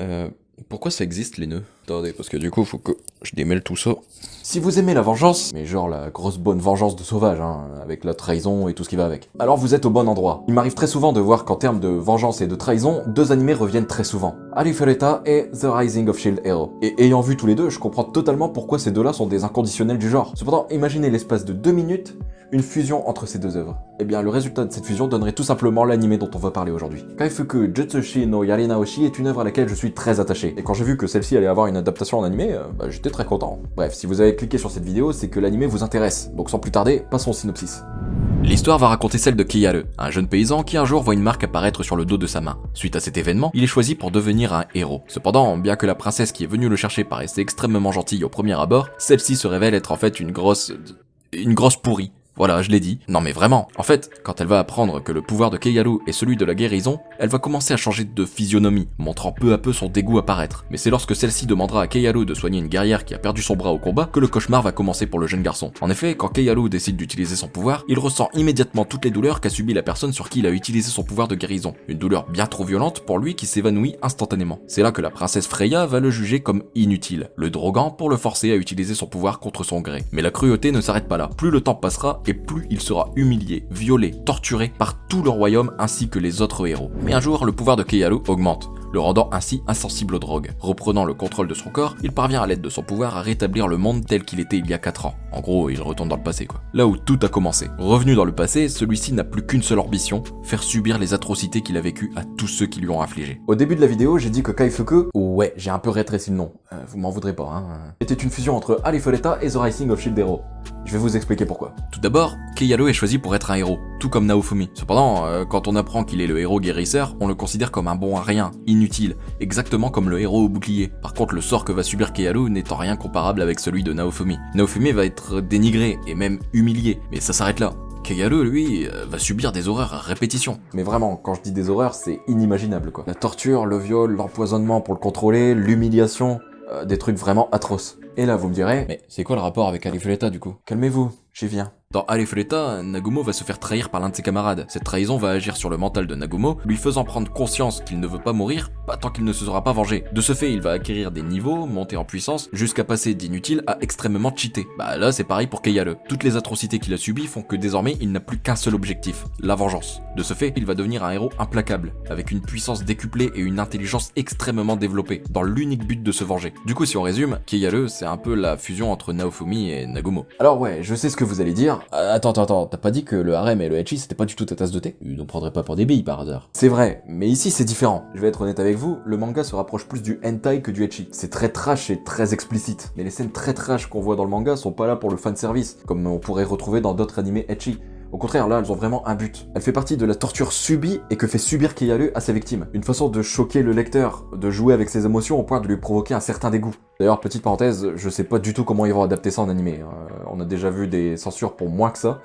Euh, Pourquoi ça existe les nœuds? Attendez, parce que du coup, faut que je démêle tout ça. Si vous aimez la vengeance, mais genre la grosse bonne vengeance de sauvage, hein, avec la trahison et tout ce qui va avec, alors vous êtes au bon endroit. Il m'arrive très souvent de voir qu'en termes de vengeance et de trahison, deux animés reviennent très souvent. Alifureta et The Rising of Shield Hero. Et ayant vu tous les deux, je comprends totalement pourquoi ces deux-là sont des inconditionnels du genre. Cependant, imaginez l'espace de 2 minutes, une fusion entre ces deux œuvres. Eh bien, le résultat de cette fusion donnerait tout simplement l'animé dont on va parler aujourd'hui. Kaifuku Jutsushi no Yarinaoshi est une œuvre à laquelle je suis très attaché. Et quand j'ai vu que celle-ci allait avoir une adaptation en animé, j'étais très content. Bref, si vous avez cliqué sur cette vidéo, c'est que l'animé vous intéresse. Donc sans plus tarder, passons au synopsis. L'histoire va raconter celle de Keiharu, un jeune paysan qui un jour voit une marque apparaître sur le dos de sa main. Suite à cet événement, il est choisi pour devenir un héros. Cependant, bien que la princesse qui est venue le chercher paraissait extrêmement gentille au premier abord, celle-ci se révèle être en fait une grosse pourrie. Voilà, je l'ai dit. Non mais vraiment. En fait, quand elle va apprendre que le pouvoir de Keiharu est celui de la guérison, elle va commencer à changer de physionomie, montrant peu à peu son dégoût apparaître. Mais c'est lorsque celle-ci demandera à Keiharu de soigner une guerrière qui a perdu son bras au combat que le cauchemar va commencer pour le jeune garçon. En effet, quand Keiharu décide d'utiliser son pouvoir, il ressent immédiatement toutes les douleurs qu'a subi la personne sur qui il a utilisé son pouvoir de guérison. Une douleur bien trop violente pour lui qui s'évanouit instantanément. C'est là que la princesse Freya va le juger comme inutile, le droguant pour le forcer à utiliser son pouvoir contre son gré. Mais la cruauté ne s'arrête pas là. Plus le temps passera et plus il sera humilié, violé, torturé par tout le royaume ainsi que les autres héros. Mais un jour, le pouvoir de Keiharu augmente, le rendant ainsi insensible aux drogues. Reprenant le contrôle de son corps, il parvient à l'aide de son pouvoir à rétablir le monde tel qu'il était il y a 4 ans. En gros, il retourne dans le passé quoi. Là où tout a commencé. Revenu dans le passé, celui-ci n'a plus qu'une seule ambition, faire subir les atrocités qu'il a vécues à tous ceux qui lui ont infligé. Au début de la vidéo, j'ai dit que Kaifuku, ouais, j'ai un peu rétréci le nom, vous m'en voudrez pas, était une fusion entre Alifureta et The Rising of Shield Hero. Je vais vous expliquer pourquoi. Tout d'abord, Keiharu est choisi pour être un héros, tout comme Naofumi. Cependant, quand on apprend qu'il est le héros guérisseur, on le considère comme un bon à rien, inutile, exactement comme le héros au bouclier. Par contre, le sort que va subir Keiharu n'est en rien comparable avec celui de Naofumi. Naofumi va être dénigré et même humilié, mais ça s'arrête là. Keiharu, lui, va subir des horreurs à répétition. Mais vraiment, quand je dis des horreurs, c'est inimaginable quoi. La torture, le viol, l'empoisonnement pour le contrôler, l'humiliation, des trucs vraiment atroces. Et là, vous me direz, mais c'est quoi le rapport avec Alifureta du coup? Calmez-vous, j'y viens. Dans Alifureta, Nagumo va se faire trahir par l'un de ses camarades. Cette trahison va agir sur le mental de Nagumo, lui faisant prendre conscience qu'il ne veut pas mourir, pas tant qu'il ne se sera pas vengé. De ce fait, il va acquérir des niveaux, monter en puissance, jusqu'à passer d'inutile à extrêmement cheaté. Bah là, c'est pareil pour Keiharu. Toutes les atrocités qu'il a subies font que désormais, il n'a plus qu'un seul objectif, la vengeance. De ce fait, il va devenir un héros implacable, avec une puissance décuplée et une intelligence extrêmement développée, dans l'unique but de se venger. Du coup, si on résume, Keiharu, c'est un peu la fusion entre Naofumi et Nagumo. Alors ouais, je sais ce que vous allez dire. Attends, t'as pas dit que le harem et le ecchi c'était pas du tout ta tasse de thé? Tu n'en prendrais pas pour des billes par hasard. C'est vrai, mais ici c'est différent. Je vais être honnête avec vous, le manga se rapproche plus du hentai que du ecchi. C'est très trash et très explicite. Mais les scènes très trash qu'on voit dans le manga sont pas là pour le fanservice, comme on pourrait retrouver dans d'autres animés ecchi. Au contraire, là, elles ont vraiment un but. Elle fait partie de la torture subie et que fait subir Keiharu à ses victimes. Une façon de choquer le lecteur, de jouer avec ses émotions au point de lui provoquer un certain dégoût. D'ailleurs, petite parenthèse, je sais pas du tout comment ils vont adapter ça en animé. On a déjà vu des censures pour moins que ça.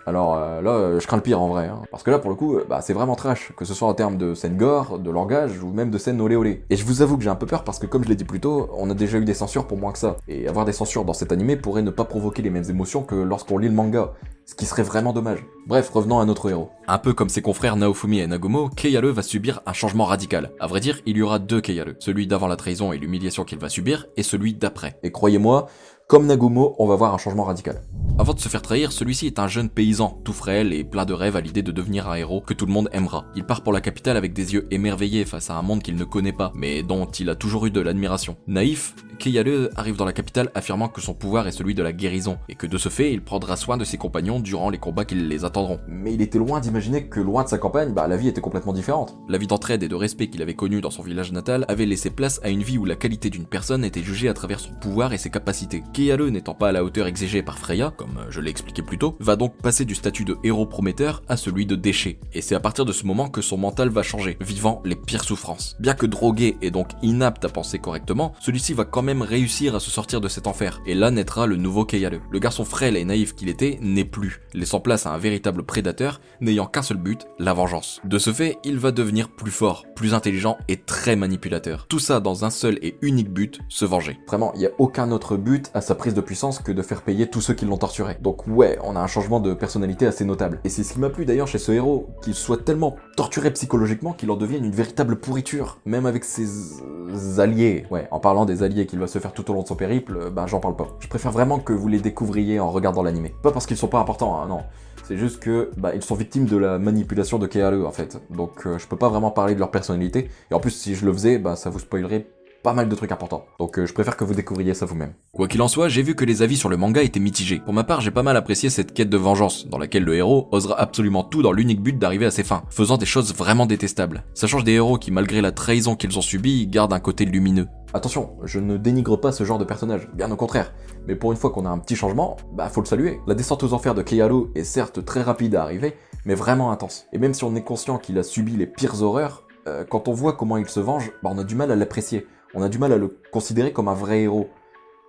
Alors là, je crains le pire en vrai, parce que là pour le coup, c'est vraiment trash, que ce soit en termes de scène gore, de langage ou même de scène olé olé. Et je vous avoue que j'ai un peu peur parce que comme je l'ai dit plus tôt, on a déjà eu des censures pour moins que ça. Et avoir des censures dans cet animé pourrait ne pas provoquer les mêmes émotions que lorsqu'on lit le manga, ce qui serait vraiment dommage. Bref, revenons à notre héros. Un peu comme ses confrères Naofumi et Nagumo, Keiharu va subir un changement radical. À vrai dire, il y aura deux Keiharu, celui d'avant la trahison et l'humiliation qu'il va subir, et celui d'après. Et croyez-moi, comme Nagumo, on va voir un changement radical. Avant de se faire trahir, celui-ci est un jeune paysan, tout frêle et plein de rêves à l'idée de devenir un héros que tout le monde aimera. Il part pour la capitale avec des yeux émerveillés face à un monde qu'il ne connaît pas, mais dont il a toujours eu de l'admiration. Naïf, Keiharu arrive dans la capitale affirmant que son pouvoir est celui de la guérison, et que de ce fait, il prendra soin de ses compagnons durant les combats qui les attendront. Mais il était loin d'imaginer que loin de sa campagne, la vie était complètement différente. La vie d'entraide et de respect qu'il avait connue dans son village natal avait laissé place à une vie où la qualité d'une personne était jugée à travers son pouvoir et ses capacités. Keiharu, n'étant pas à la hauteur exigée par Freya, comme je l'ai expliqué plus tôt, va donc passer du statut de héros prometteur à celui de déchet. Et c'est à partir de ce moment que son mental va changer, vivant les pires souffrances. Bien que drogué et donc inapte à penser correctement, celui-ci va quand même réussir à se sortir de cet enfer. Et là naîtra le nouveau Keiharu. Le garçon frêle et naïf qu'il était n'est plus, laissant place à un véritable prédateur, n'ayant qu'un seul but, la vengeance. De ce fait, il va devenir plus fort, plus intelligent et très manipulateur. Tout ça dans un seul et unique but, se venger. Vraiment, il n'y a aucun autre but à sa prise de puissance que de faire payer tous ceux qui l'ont torturé. Donc ouais, on a un changement de personnalité assez notable. Et c'est ce qui m'a plu d'ailleurs chez ce héros, qu'il soit tellement torturé psychologiquement qu'il en devienne une véritable pourriture, même avec ses alliés. Ouais, en parlant des alliés qu'il va se faire tout au long de son périple, ben j'en parle pas. Je préfère vraiment que vous les découvriez en regardant l'animé. Pas parce qu'ils sont pas importants, hein, non. C'est juste que ils sont victimes de la manipulation de Kearu en fait. Donc je peux pas vraiment parler de leur personnalité. Et en plus si je le faisais, ça vous spoilerait pas mal de trucs importants. Donc je préfère que vous découvriez ça vous-même. Quoi qu'il en soit, j'ai vu que les avis sur le manga étaient mitigés. Pour ma part, j'ai pas mal apprécié cette quête de vengeance, dans laquelle le héros osera absolument tout dans l'unique but d'arriver à ses fins, faisant des choses vraiment détestables. Ça change des héros qui, malgré la trahison qu'ils ont subie, gardent un côté lumineux. Attention, je ne dénigre pas ce genre de personnage, bien au contraire. Mais pour une fois qu'on a un petit changement, faut le saluer. La descente aux enfers de Kearu est certes très rapide à arriver, mais vraiment intense. Et même si on est conscient qu'il a subi les pires horreurs, quand on voit comment il se venge, on a du mal à l'apprécier. On a du mal à le considérer comme un vrai héros.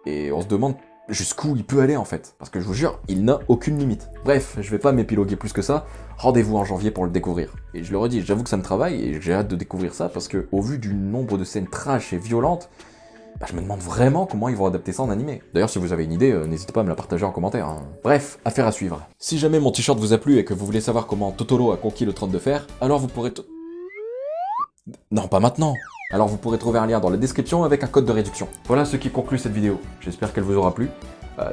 Et on se demande jusqu'où il peut aller en fait. Parce que je vous jure, il n'a aucune limite. Bref, je vais pas m'épiloguer plus que ça. Rendez-vous en janvier pour le découvrir. Et je le redis, j'avoue que ça me travaille et j'ai hâte de découvrir ça parce que au vu du nombre de scènes trash et violentes, je me demande vraiment comment ils vont adapter ça en animé. D'ailleurs, si vous avez une idée, n'hésitez pas à me la partager en commentaire. Hein. Bref, affaire à suivre. Si jamais mon t-shirt vous a plu et que vous voulez savoir comment Totoro a conquis le trône de fer, alors vous pourrez... Non, pas maintenant. Alors vous pourrez trouver un lien dans la description avec un code de réduction. Voilà ce qui conclut cette vidéo. J'espère qu'elle vous aura plu.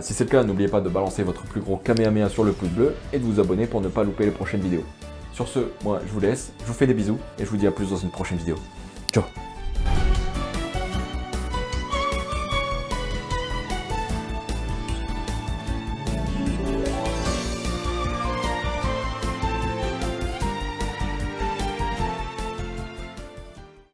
Si c'est le cas, n'oubliez pas de balancer votre plus gros kamehameha sur le pouce bleu et de vous abonner pour ne pas louper les prochaines vidéos. Sur ce, moi je vous laisse, je vous fais des bisous et je vous dis à plus dans une prochaine vidéo. Ciao.